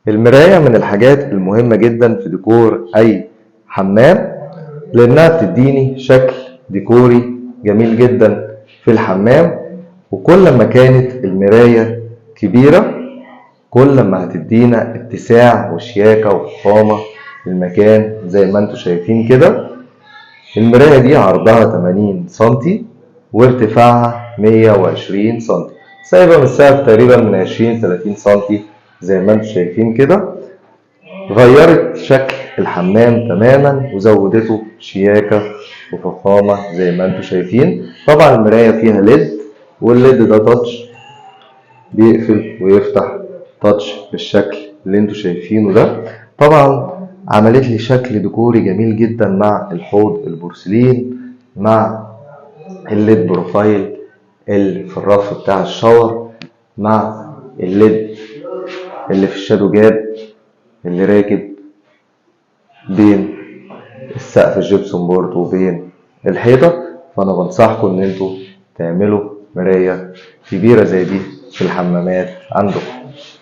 المراية من الحاجات المهمة جدا في ديكور أي حمام، لأنها بتديني شكل ديكوري جميل جدا في الحمام. وكل ما كانت المراية كبيرة كل ما هتدينا اتساع وشياكة وفخامة للمكان. زي ما انتوا شايفين كده، المراية دي عرضها 80 سنتي وارتفاعها 120 سنتي، سايبة مسافة تقريبا من 20-30 سنتي. زي ما انتوا شايفين كده غيرت شكل الحمام تماما وزودته شياكة وفخامة زي ما انتوا شايفين. طبعا المراية فيها ليد، والليد ده تاتش، بيقفل ويفتح تاتش بالشكل اللي انتوا شايفينه ده. طبعا عملت لي شكل ديكوري جميل جدا مع الحوض البورسلين، مع الليد بروفايل اللي في الرف بتاع الشاور، مع الليد اللي في الشادو جاب اللي راكب بين السقف الجبسون بورد وبين الحيطة. فأنا بنصحكم إن انتوا تعملوا مراية كبيرة زي دي في الحمامات عندكم.